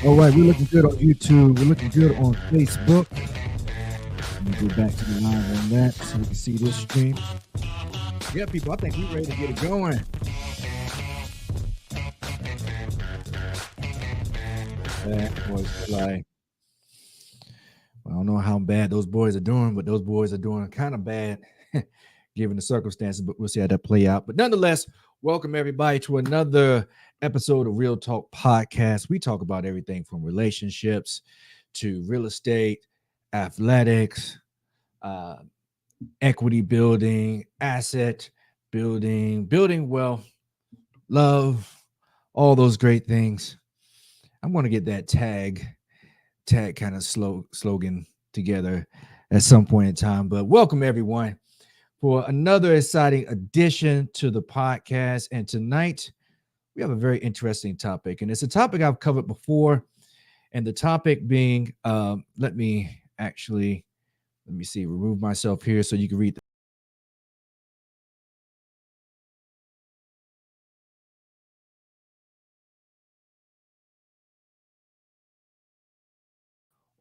All right, we're looking good on YouTube. We're looking good on Facebook. Let me go back to the live on that so we can see this stream. Yeah, people, I think we're ready to get it going. That was like, I don't know how bad those boys are doing, but those boys are doing kind of bad given the circumstances, but we'll see how that play out. But nonetheless, welcome everybody to another episode of Real Talk Podcast. We talk about everything from relationships to real estate, athletics, equity building, asset building, building wealth, love, all those great things. I want to get that tag kind of slogan together at some point in time. But welcome everyone for another exciting addition to the podcast. And tonight we have a very interesting topic, and it's a topic I've covered before. And the topic being, let me see, remove myself here so you can read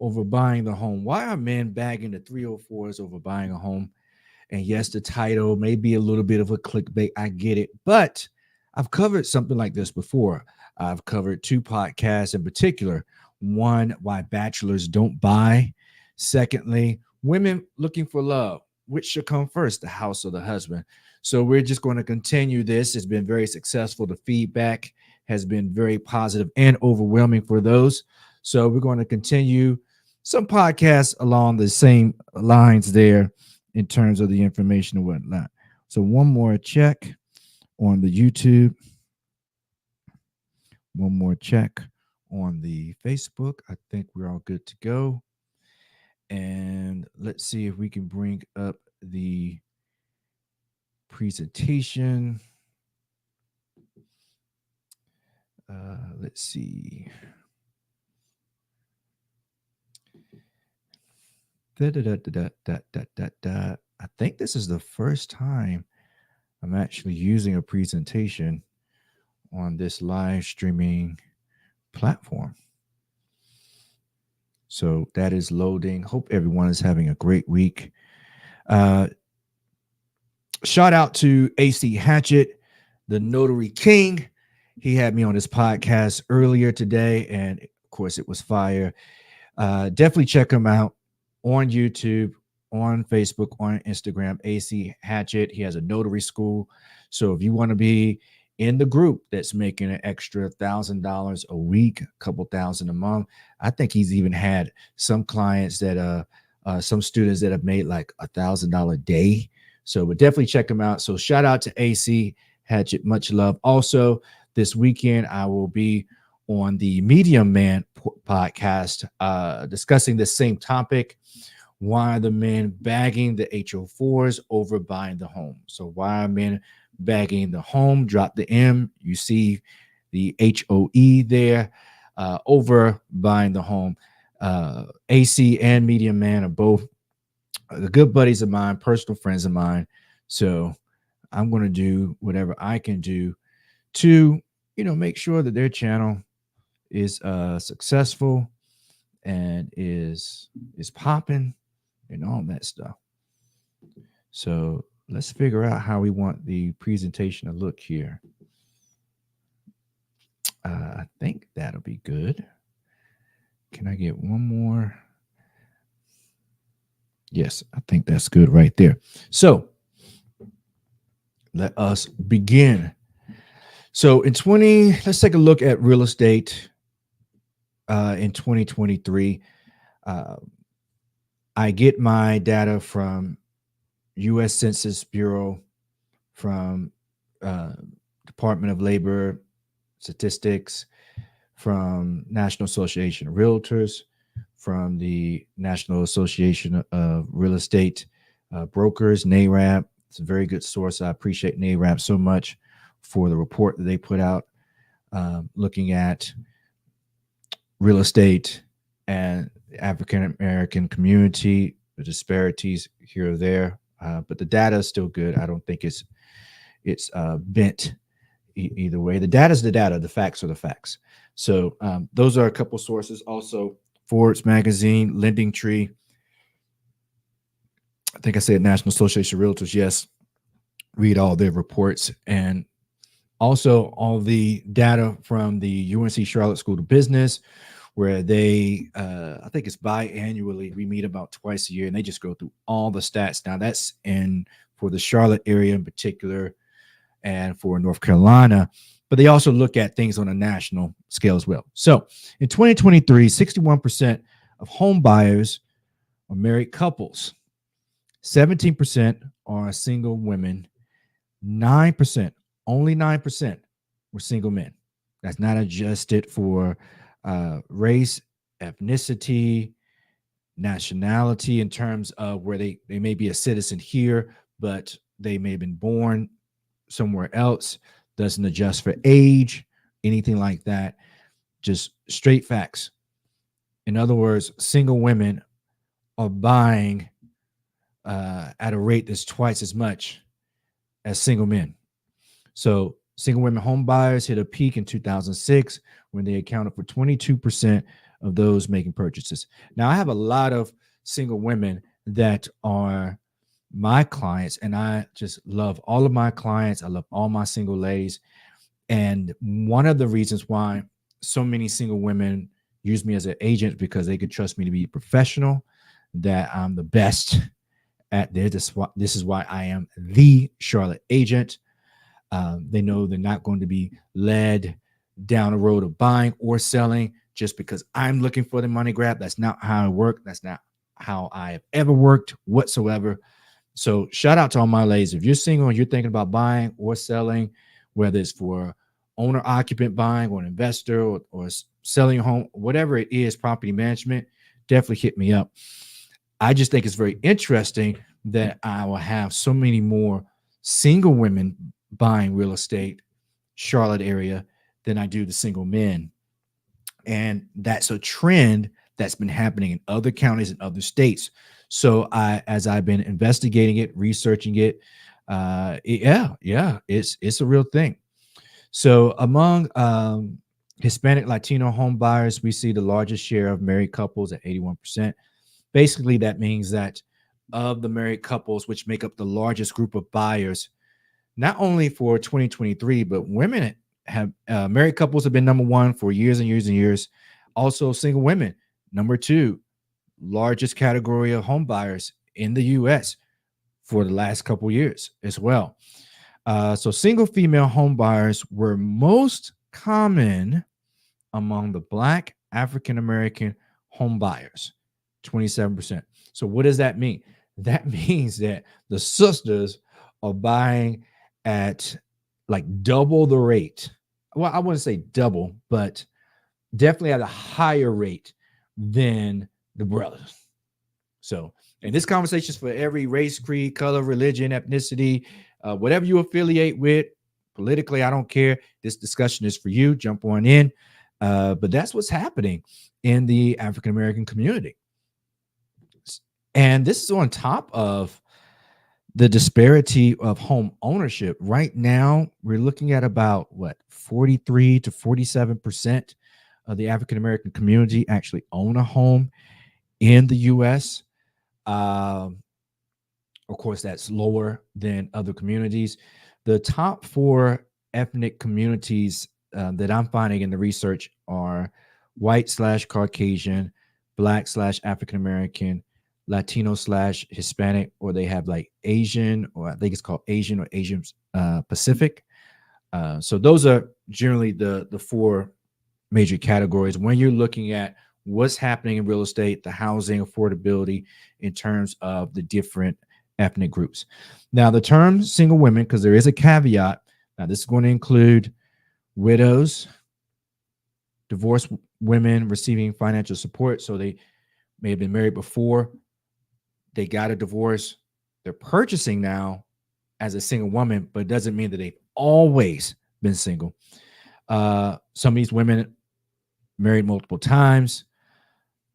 over buying the home. Why are men bagging the 304s over buying a home? And yes, the title may be a little bit of a clickbait. I get it. But I've covered something like this before. I've covered two podcasts in particular. One, why bachelors don't buy. Secondly, women looking for love. Which should come first, the house or the husband? So we're just going to continue this. It's been very successful. The feedback has been very positive and overwhelming for those. So we're going to continue some podcasts along the same lines there in terms of the information and whatnot. So one more check on the YouTube. One more check on the Facebook. I think we're all good to go. And let's see if we can bring up the presentation. Let's see. I think this is the first time I'm actually using a presentation on this live streaming platform. So that is loading. Hope everyone is having a great week. Shout out to AC Hatchett, the Notary King. He had me on his podcast earlier today, and of course it was fire. Definitely check him out on YouTube, on Facebook, on Instagram, AC Hatchett. He has a notary school. So if you want to be in the group that's making an extra $1,000 a week, a couple thousand a month, I think he's even had some clients that some students that have made like $1,000 a day. So but definitely check him out. So shout out to AC Hatchett, much love. Also, this weekend I will be on the Medium Man podcast discussing the same topic. Why are the men bagging the HO4s over buying the home? So why are men bagging the home? Drop the M. You see the HOE there over buying the home. AC and Medium Man are both good buddies of mine, personal friends of mine. So I'm going to do whatever I can do to, make sure that their channel is successful and is popping and all that stuff. So let's figure out how we want the presentation to look here. I think that'll be good. Can I get one more? Yes, I think that's good right there. So let us begin. So let's take a look at real estate in 2023. I get my data from U.S. Census Bureau, from Department of Labor Statistics, from National Association of Realtors, from the National Association of Real Estate Brokers, NAREB. It's a very good source. I appreciate NAREB so much for the report that they put out, looking at real estate and the African American community, the disparities here or there. But the data is still good. I don't think it's bent either way. The data is the data. The facts are the facts. So those are a couple sources. Also, Forbes magazine, Lending Tree. I think I said National Association of Realtors. Yes, read all their reports, and also all the data from the UNC Charlotte School of Business, where they, I think it's biannually, we meet about twice a year, and they just go through all the stats. Now that's for the Charlotte area in particular, and for North Carolina, but they also look at things on a national scale as well. So in 2023, 61% of home buyers are married couples, 17% are single women, 9%, only 9% were single men. That's not adjusted for race, ethnicity, nationality, in terms of where they may be a citizen here, but they may have been born somewhere else. Doesn't adjust for age, anything like that. Just straight facts. In other words, single women are buying at a rate that's twice as much as single men. So single women home buyers hit a peak in 2006 when they accounted for 22% of those making purchases. Now, I have a lot of single women that are my clients, and I just love all of my clients. I love all my single ladies. And one of the reasons why so many single women use me as an agent, because they could trust me to be professional, that I'm the best at this. This is why I am the Charlotte agent. They know they're not going to be led down a road of buying or selling just because I'm looking for the money grab. That's not how I work. That's not how I have ever worked whatsoever. So shout out to all my ladies. If you're single and you're thinking about buying or selling, whether it's for owner occupant buying or an investor or selling a home, whatever it is, property management, definitely hit me up. I just think it's very interesting that I will have so many more single women buying real estate, Charlotte area, than I do the single men. And that's a trend that's been happening in other counties and other states. So as I've been investigating it, researching it, it's a real thing. So among Hispanic Latino home buyers, we see the largest share of married couples at 81%. Basically, that means that of the married couples, which make up the largest group of buyers, not only for 2023, but women have married couples have been number one for years and years and years. Also, single women, number two, largest category of home buyers in the U.S. for the last couple years as well. So single female home buyers were most common among the Black African-American home buyers, 27%. So what does that mean? That means that the sisters are buying at like double the rate. Well, I wouldn't say double, but definitely at a higher rate than the brothers. So, and this conversation is for every race, creed, color, religion, ethnicity, whatever you affiliate with politically. I don't care. This discussion is for you. Jump on in. But that's what's happening in the African-American community. And this is on top of the disparity of home ownership right now, we're looking at about what 43 to 47% of the African American community actually own a home in the US. Um, of course, that's lower than other communities. The top four ethnic communities that I'm finding in the research are white slash Caucasian, black slash African American, Latino slash Hispanic, or they have like Asian, or I think it's called Asian or Asian Pacific. So those are generally the four major categories when you're looking at what's happening in real estate, the housing affordability in terms of the different ethnic groups. Now, the term single women, because there is a caveat. Now, this is going to include widows, divorced women receiving financial support. So they may have been married before, they got a divorce, they're purchasing now as a single woman, but it doesn't mean that they've always been single. Some of these women married multiple times.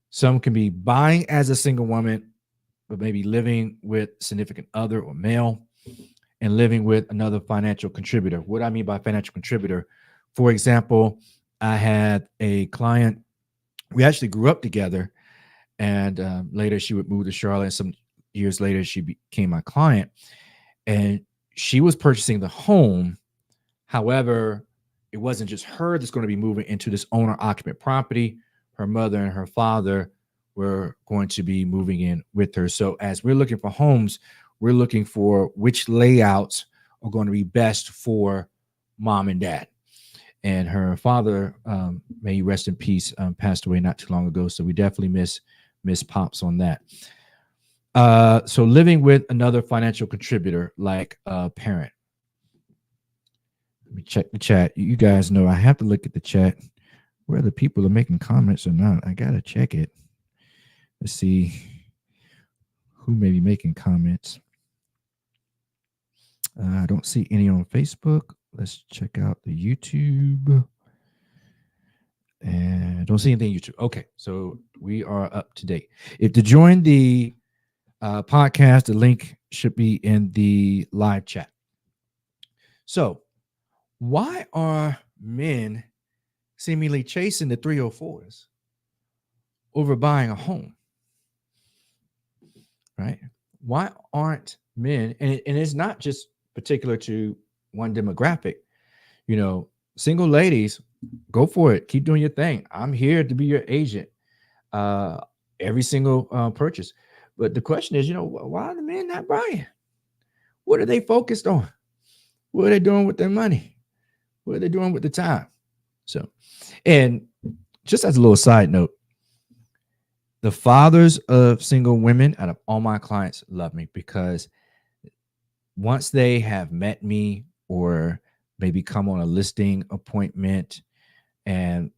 Some can be buying as a single woman, but maybe living with significant other or male and living with another financial contributor. What I mean by financial contributor, for example, I had a client, we actually grew up together, and later she would move to Charlotte. Some years later, she became my client, and she was purchasing the home. However, it wasn't just her that's going to be moving into this owner occupant property. Her mother and her father were going to be moving in with her. So as we're looking for homes, we're looking for which layouts are going to be best for mom and dad. And her father, may he rest in peace, passed away not too long ago. So we definitely miss Pops on that. So living with another financial contributor, like a parent. Let me check the chat. You guys know I have to look at the chat, whether people are making comments or not. I gotta check it. Let's see who may be making comments. I don't see any on Facebook. Let's check out the YouTube. And I don't see anything YouTube. Okay, so we are up to date. If to join the podcast, the link should be in the live chat. So, why are men seemingly chasing the 304s over buying a home? Right? Why aren't men, and it's not just particular to one demographic, single ladies, go for it. Keep doing your thing. I'm here to be your agent. Every single purchase. But the question is, why are the men not buying? What are they focused on? What are they doing with their money? What are they doing with the time? So, and just as a little side note, the fathers of single women out of all my clients love me, because once they have met me or maybe come on a listing appointment, and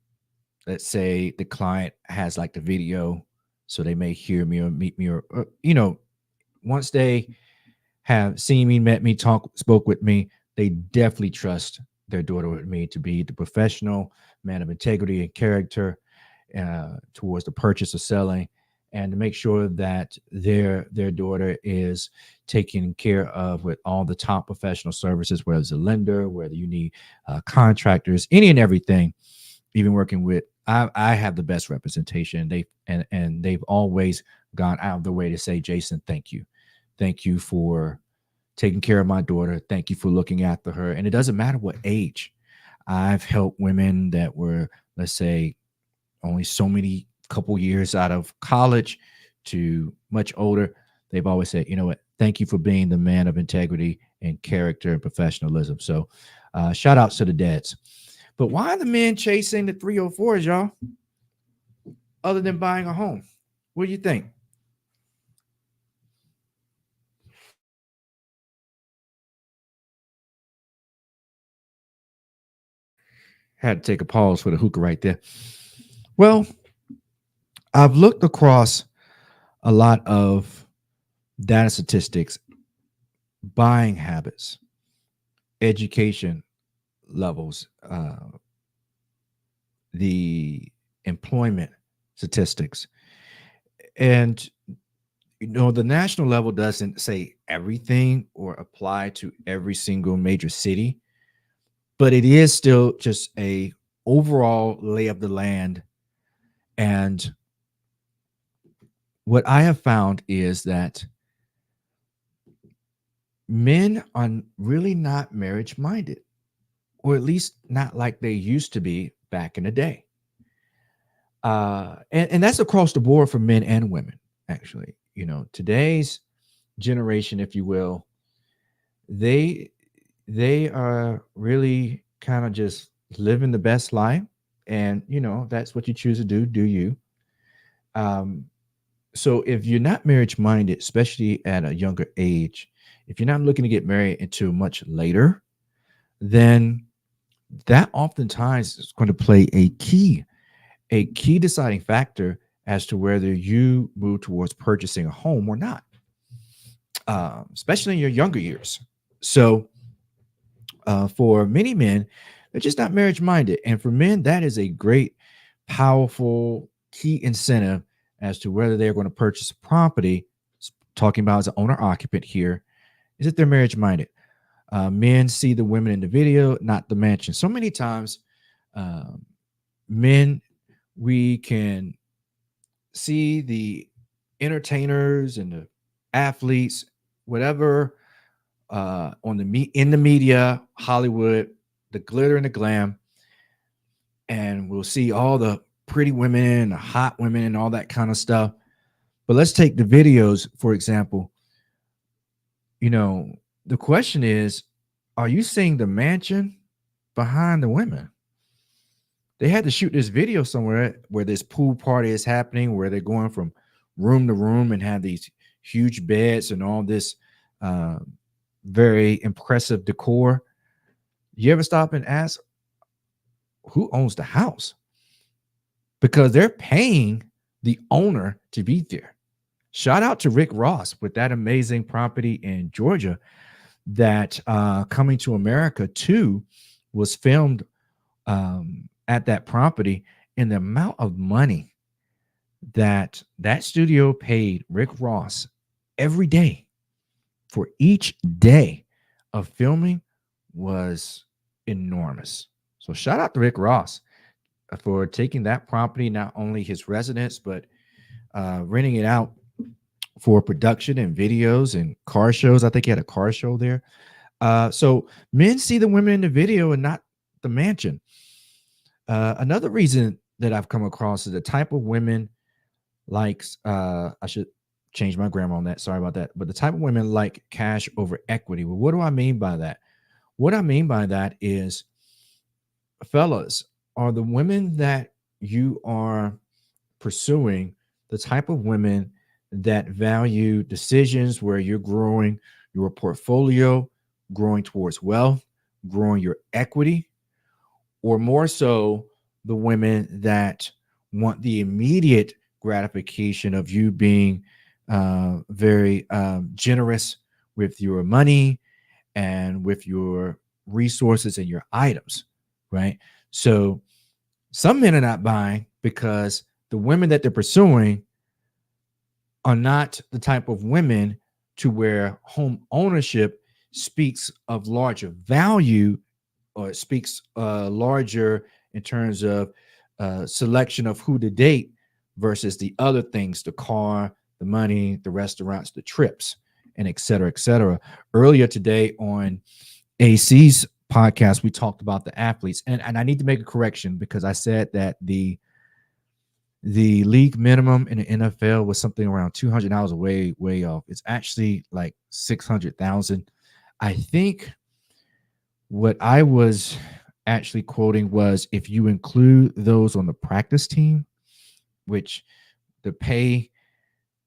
let's say the client has like the video, so they may hear me or meet me, or once they have seen me, met me, spoke with me, they definitely trust their daughter with me to be the professional man of integrity and character towards the purchase or selling, and to make sure that their daughter is taken care of with all the top professional services, whether it's a lender, whether you need contractors, any and everything. Even working with, I have the best representation. They've always gone out of the way to say, Jason, thank you for taking care of my daughter. Thank you for looking after her. And it doesn't matter what age. I've helped women that were, let's say, only so many couple years out of college to much older. They've always said, you know what, thank you for being the man of integrity and character and professionalism. So shout outs to the dads. But why are the men chasing the 304s, y'all, other than buying a home? What do you think? Had to take a pause for the hookah right there. Well, I've looked across a lot of data statistics, buying habits, education levels, the employment statistics. And, the national level doesn't say everything or apply to every single major city, but it is still just a overall lay of the land. And what I have found is that men are really not marriage minded, or at least not like they used to be back in the day. And that's across the board for men and women, actually. Today's generation, if you will, they they are really kind of just living the best life. And that's what you choose to do you. um so if you're not marriage minded, especially at a younger age, if you're not looking to get married until much later, then that oftentimes is going to play a key deciding factor as to whether you move towards purchasing a home or not, especially in your younger years. So for many men, they're just not marriage minded. And for men, that is a great, powerful key incentive as to whether they're going to purchase a property. Talking about as an owner occupant here, is that they're marriage minded. Men see the women in the video, not the mansion. So many times, um, men, we can see the entertainers and the athletes, whatever, on in the media, Hollywood, the glitter and the glam, and we'll see all the pretty women, the hot women, and all that kind of stuff. But let's take the videos, for example. You know, the question is, are you seeing the mansion behind the women? They had to shoot this video somewhere where this pool party is happening, where they're going from room to room and have these huge beds and all this uh, very impressive decor. You ever stop and ask who owns the house? Because they're paying the owner to be there. Shout out to Rick Ross with that amazing property in Georgia that Coming to America 2 was filmed at that property, and the amount of money that studio paid Rick Ross every day for each day of filming was enormous. So shout out to Rick Ross for taking that property, not only his residence, but renting it out for production and videos and car shows. I think he had a car show there. So men see the women in the video and not the mansion. Another reason that I've come across is the type of women likes, I should change my grammar on that. Sorry about that. But the type of women like cash over equity. Well, what do I mean by that? What I mean by that is, fellas, are the women that you are pursuing the type of women that value decisions where you're growing your portfolio, growing towards wealth, growing your equity, or more so the women that want the immediate gratification of you being very generous with your money and with your resources and your items, right? So some men are not buying because the women that they're pursuing are not the type of women to where home ownership speaks of larger value, or it speaks larger in terms of selection of who to date versus the other things, the car, the money, the restaurants, the trips, and et cetera, et cetera. Earlier today on AC's podcast, we talked about the athletes, and I need to make a correction because I said that the league minimum in the NFL was something around $200, way off. It's actually like 600,000. I think what I was actually quoting was, if you include those on the practice team, which the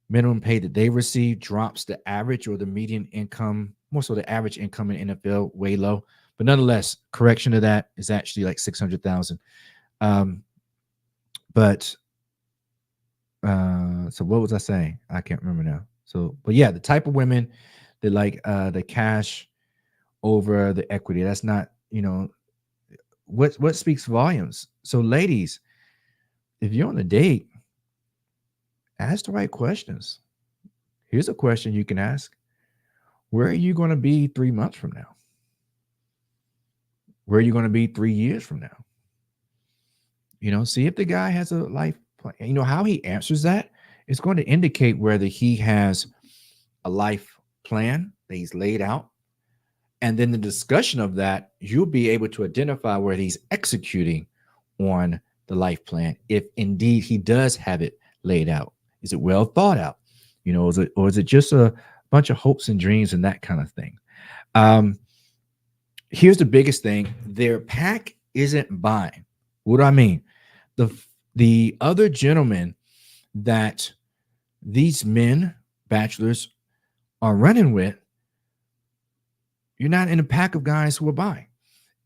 minimum pay that they receive drops the average or the median income, more so the average income in NFL, way low. But nonetheless, correction to that is actually like 600,000. But so what was I saying? I can't remember now. So, but yeah, the type of women that like the cash over the equity. That's not, what speaks volumes. So, ladies, if you're on a date, ask the right questions. Here's a question you can ask: where are you going to be 3 months from now? Where are you going to be 3 years from now? See if the guy has a life plan. How he answers that is going to indicate whether he has a life plan that he's laid out. And then the discussion of that, you'll be able to identify where he's executing on the life plan. If indeed he does have it laid out, is it well thought out? Is it just a bunch of hopes and dreams and that kind of thing? Here's the biggest thing: their pack isn't buying. What do I mean? The other gentlemen that these men, bachelors, are running with, you're not in a pack of guys who are buying.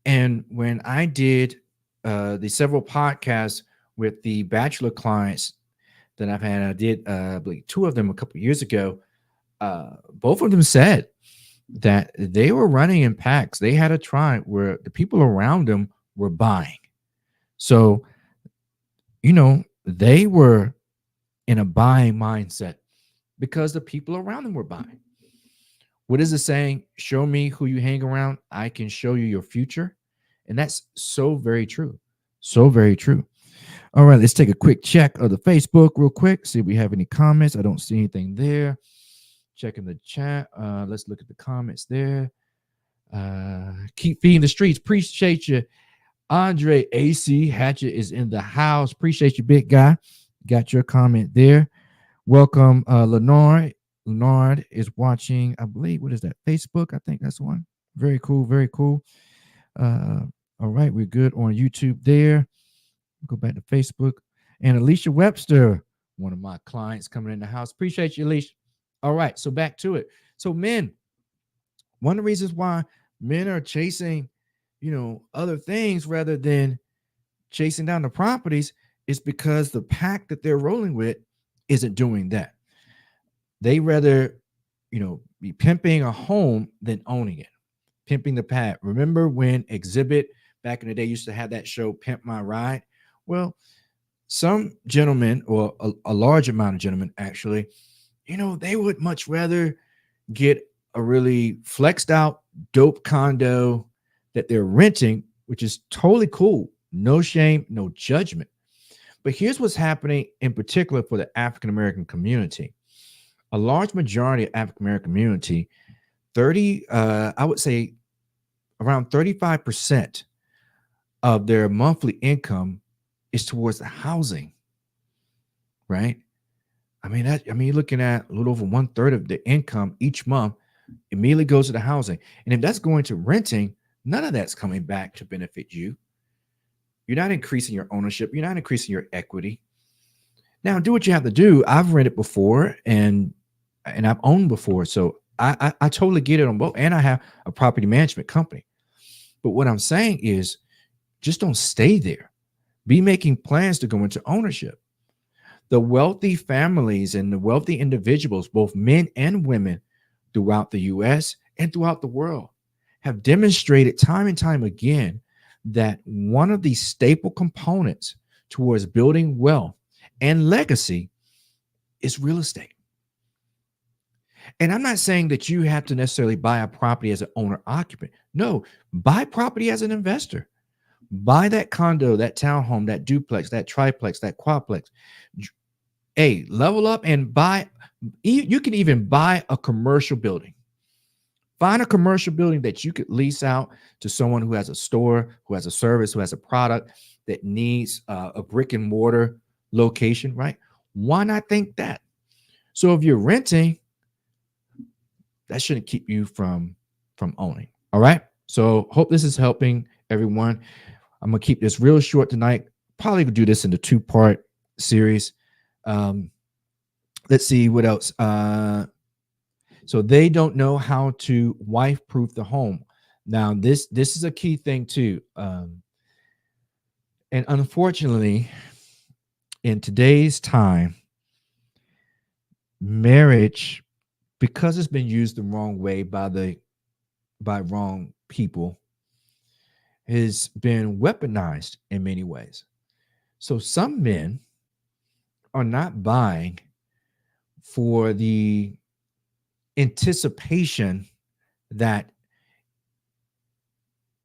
And when I did the several podcasts with the bachelor clients that I've had, I did, I believe, 2 of them a couple of years ago. Both of them said that they were running in packs. They had a tribe where the people around them were buying. So, they were in a buying mindset because the people around them were buying. What is the saying? Show me who you hang around, I can show you your future. And that's so very true. So very true. All right, let's take a quick check of the Facebook real quick. See if we have any comments. I don't see anything there. Checking the chat. Let's look at the comments there. Keep feeding the streets. Appreciate you. Andre AC Hatchet is in the house. Appreciate you, big guy. Got your comment there. Welcome, Leonard. Leonard is watching, I believe, what is that? Facebook? I think that's one. Very cool. Very cool. All right, we're good on YouTube there. Go back to Facebook. And Alicia Webster, one of my clients coming in the house. Appreciate you, Alicia. All right, so back to it. So men, one of the reasons why men are chasing, other things rather than chasing down the properties is because the pack that they're rolling with isn't doing that. They rather, be pimping a home than owning it, pimping the pad. Remember when Exhibit back in the day used to have that show, Pimp My Ride? Well, some gentlemen, or a large amount of gentlemen actually, they would much rather get a really flexed out, dope condo that they're renting, which is totally cool. No shame, no judgment. But here's what's happening in particular for the African-American community. A large majority of African-American community, I would say around 35% of their monthly income is towards the housing, right? You're looking at a little over 1/3 of the income each month immediately goes to the housing. And if that's going to renting, none of that's coming back to benefit you. You're not increasing your ownership. You're not increasing your equity. Now, do what you have to do. I've rented before and I've owned before. So I totally get it on both. And I have a property management company. But what I'm saying is just don't stay there. Be making plans to go into ownership. The wealthy families and the wealthy individuals, both men and women throughout the US and throughout the world, have demonstrated time and time again that one of the staple components towards building wealth and legacy is real estate. And I'm not saying that you have to necessarily buy a property as an owner occupant. No, buy property as an investor. Buy that condo, that townhome, that duplex, that triplex, that quadplex. Hey, level up and buy. You can even buy a commercial building. Find a commercial building that you could lease out to someone who has a store, who has a service, who has a product that needs a brick and mortar location, right? Why not think that? So if you're renting, that shouldn't keep you from owning. All right. So hope this is helping everyone. I'm gonna keep this real short tonight. Probably do this in a 2-part series. Let's see what else. So they don't know how to wife-proof the home. Now, this is a key thing too. And unfortunately, in today's time, marriage, because it's been used the wrong way by wrong people, has been weaponized in many ways. So some men are not buying for the anticipation that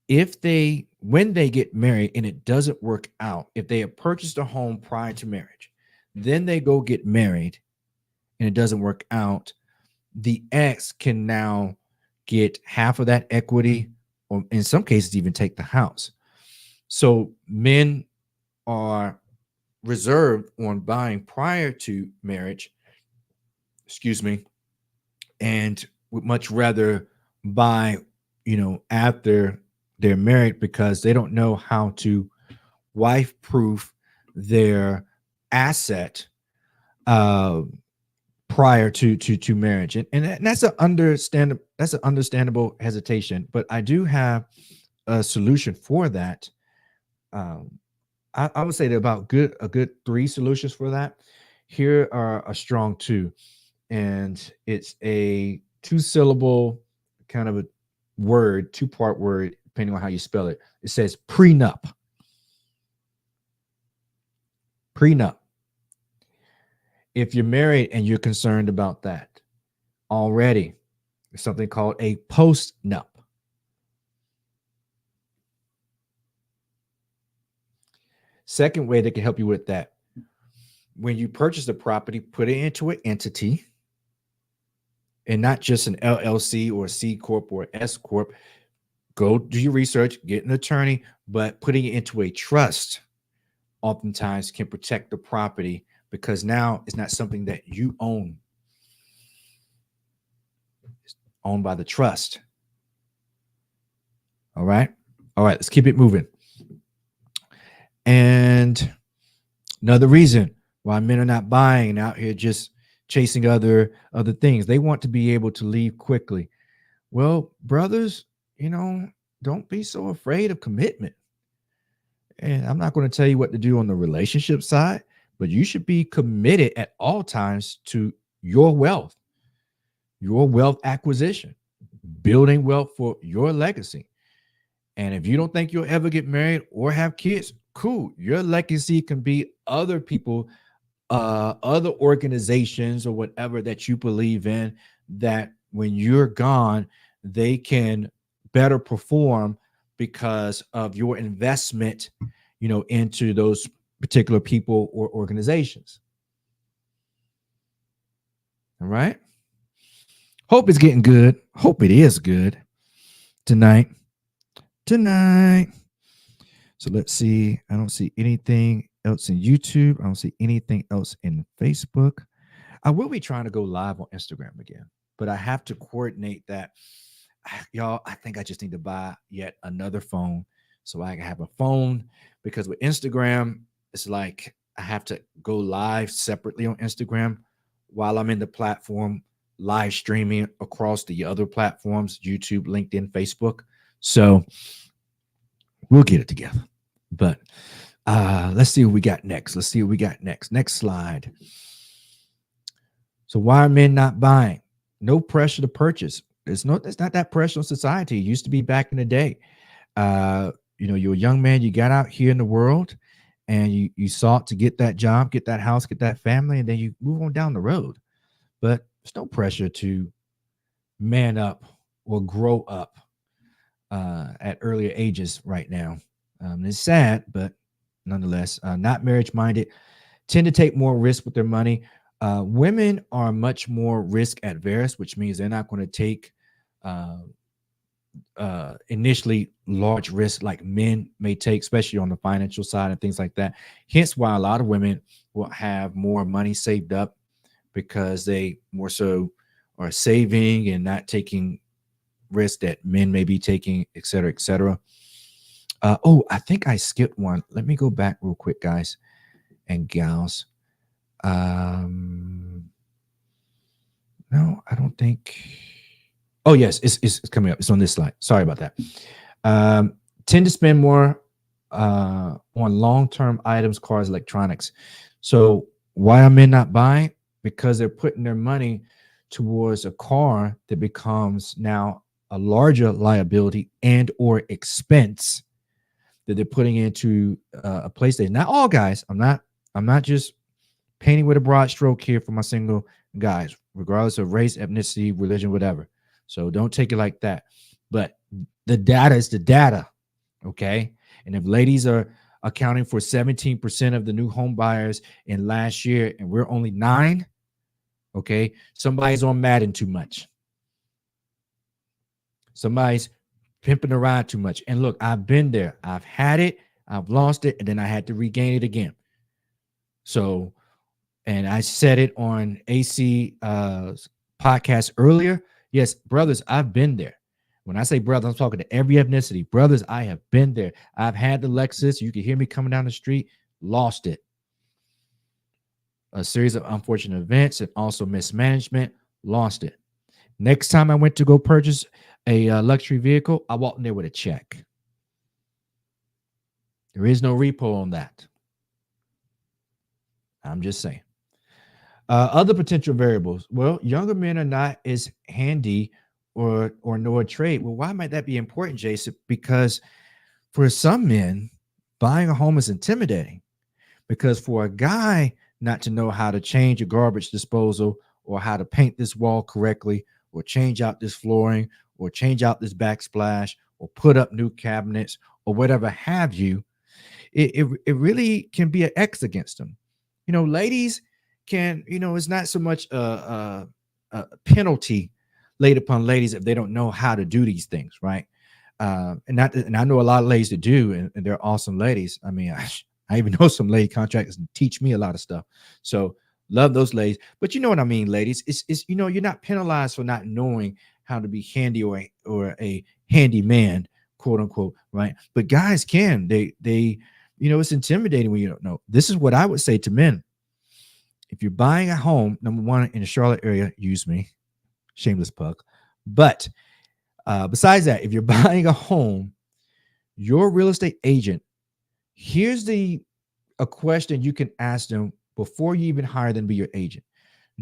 when they get married and it doesn't work out, if they have purchased a home prior to marriage, then they go get married and it doesn't work out, the ex can now get half of that equity, or in some cases, even take the house. So men are reserved on buying prior to marriage, excuse me, and would much rather buy, after they're married because they don't know how to wife proof their asset uh, prior to marriage, and that's an understandable hesitation. But I do have a solution for that. Um, I would say there are a good three solutions for that. Here are a strong two, and it's a two-syllable kind of a word, two-part word, depending on how you spell it. It says prenup. Prenup. If you're married and you're concerned about that already, there's something called a postnup. Second way that can help you with that, when you purchase the property, put it into an entity and not just an LLC or a C Corp or S Corp. Go do your research, get an attorney, but putting it into a trust oftentimes can protect the property because now it's not something that you own. It's owned by the trust. All right. Let's keep it moving. And another reason why men are not buying and out here just chasing other things, they want to be able to leave quickly. Well, brothers, don't be so afraid of commitment. And I'm not going to tell you what to do on the relationship side, but you should be committed at all times to your wealth acquisition, building wealth for your legacy. And if you don't think you'll ever get married or have kids, cool. Your legacy can be other people, other organizations or whatever that you believe in, that when you're gone, they can better perform because of your investment, into those particular people or organizations. All right. Hope it's getting good. Hope it is good tonight. So let's see. I don't see anything else in YouTube. I don't see anything else in Facebook. I will be trying to go live on Instagram again, but I have to coordinate that. Y'all, I think I just need to buy yet another phone so I can have a phone, because with Instagram, it's like I have to go live separately on Instagram while I'm in the platform, live streaming across the other platforms, YouTube, LinkedIn, Facebook. So we'll get it together. But let's see what we got next. Next slide. So why are men not buying? No pressure to purchase. It's not that pressure on society. It used to be back in the day. You're a young man, you got out here in the world and you sought to get that job, get that house, get that family, and then you move on down the road. But there's no pressure to man up or grow up at earlier ages right now. It's sad, but nonetheless, not marriage minded, tend to take more risk with their money. Women are much more risk adverse, which means they're not going to take initially large risks like men may take, especially on the financial side and things like that. Hence why a lot of women will have more money saved up, because they more so are saving and not taking risks that men may be taking, et cetera, et cetera. I think I skipped one. Let me go back real quick, guys and gals. No, I don't think. Oh, yes, it's coming up. It's on this slide. Sorry about that. Tend to spend more on long-term items, cars, electronics. So why are men not buying? Because they're putting their money towards a car that becomes now a larger liability and or expense that they're putting into a PlayStation. Not all guys. I'm not just painting with a broad stroke here for my single guys, regardless of race, ethnicity, religion, whatever. So don't take it like that. But the data is the data. Okay. And if ladies are accounting for 17% of the new home buyers in last year, and we're only 9, okay, somebody's on Madden too much. Somebody's pimping around too much. And look, I've been there. I've had it, I've lost it, and then I had to regain it again. So, and I said it on AC podcast earlier. Yes, brothers, I've been there. When I say brothers, I'm talking to every ethnicity. Brothers, I have been there. I've had the Lexus. You can hear me coming down the street, lost it. A series of unfortunate events and also mismanagement, lost it. Next time I went to go purchase a luxury vehicle, I walked in there with a check. There is no repo on that. I'm just saying. Other potential variables. Well, younger men are not as handy or know a trade. Well, why might that be important, Jason? Because for some men, buying a home is intimidating. Because for a guy not to know how to change a garbage disposal or how to paint this wall correctly or change out this flooring or change out this backsplash or put up new cabinets or whatever have you, it really can be an X against them. You know, ladies can, you know, it's not so much a penalty laid upon ladies if they don't know how to do these things, right? And I know a lot of ladies that do, and they're awesome ladies. I mean, I even know some lady contractors and teach me a lot of stuff. So love those ladies. But you know what I mean, ladies. It's you know, you're not penalized for not knowing how to be handy or a handy man, quote unquote, right? But guys can. They you know, it's intimidating when you don't know. This is what I would say to men. If you're buying a home, number one, in the Charlotte area, use me, shameless plug. But besides that, if you're buying a home, your real estate agent, here's a question you can ask them before you even hire them to be your agent.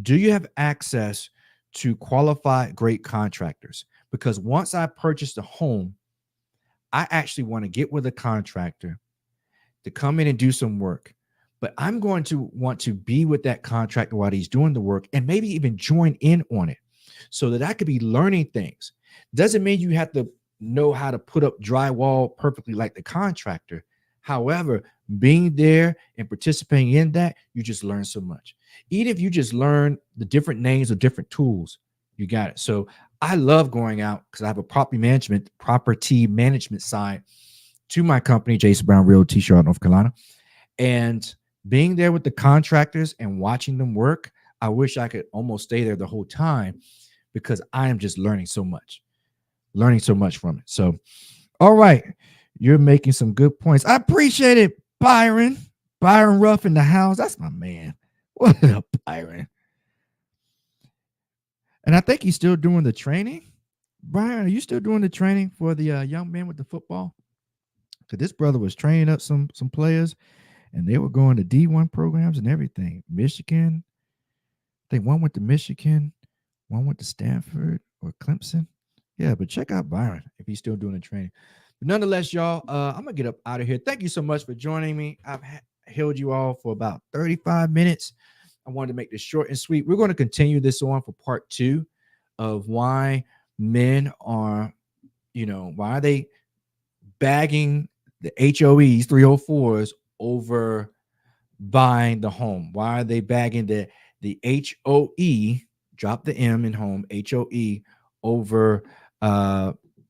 Do you have access to qualified great contractors? Because once I purchase the home, I actually want to get with a contractor to come in and do some work. But I'm going to want to be with that contractor while he's doing the work and maybe even join in on it so that I could be learning things. Doesn't mean you have to know how to put up drywall perfectly like the contractor. However, being there and participating in that, you just learn so much. Even if you just learn the different names of different tools, you got it. So I love going out because I have a property management side to my company, Jason Brown Realty, Charlotte, North Carolina. And being there with the contractors and watching them work, I wish I could almost stay there the whole time because I am just learning so much from it. So, all right, you're making some good points. I appreciate it, Byron. Byron Ruff in the house. That's my man. What up, Byron? And I think he's still doing the training. Byron, are you still doing the training for the young man with the football? Because this brother was training up some players, and they were going to D1 programs and everything. Michigan. I think one went to Michigan, one went to Stanford or Clemson. Yeah, but check out Byron if he's still doing the training. But nonetheless, y'all, I'm going to get up out of here. Thank you so much for joining me. I've held you all for about 35 minutes. I wanted to make this short and sweet. We're going to continue this on for part 2 of why men are, you know, why are they bagging the HOEs, 304s over buying the home? Why are they bagging the HOE, drop the M in home, HOE over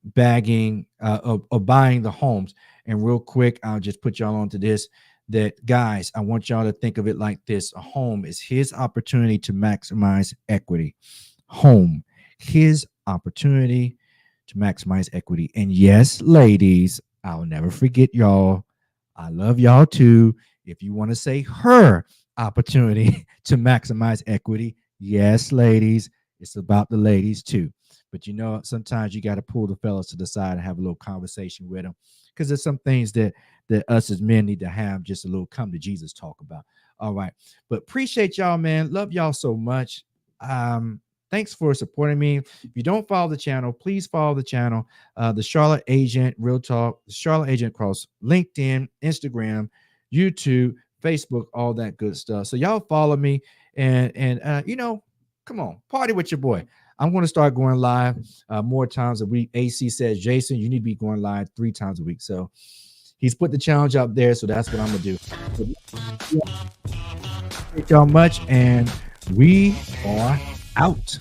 bagging or buying the homes? And real quick, I'll just put y'all onto this, that guys, I want y'all to think of it like this. A home is his opportunity to maximize equity. Home, his opportunity to maximize equity. And yes, ladies, I'll never forget y'all. I love y'all too. If you want to say her opportunity to maximize equity, yes, ladies, it's about the ladies too. But you know, sometimes you got to pull the fellas to the side and have a little conversation with them, because there's some things that us as men need to have just a little come to Jesus talk about. All right. But appreciate y'all, man. Love y'all so much. Thanks for supporting me. If you don't follow the channel, please follow the channel. The Charlotte Agent Real Talk, the Charlotte Agent across LinkedIn, Instagram, YouTube, Facebook, all that good stuff. So y'all follow me, and you know, Come on, party with your boy. I'm going to start going live more times a week. AC says, Jason, you need to be going live 3 times a week. So he's put the challenge up there. So that's what I'm going to do. Thank y'all much. And we are out.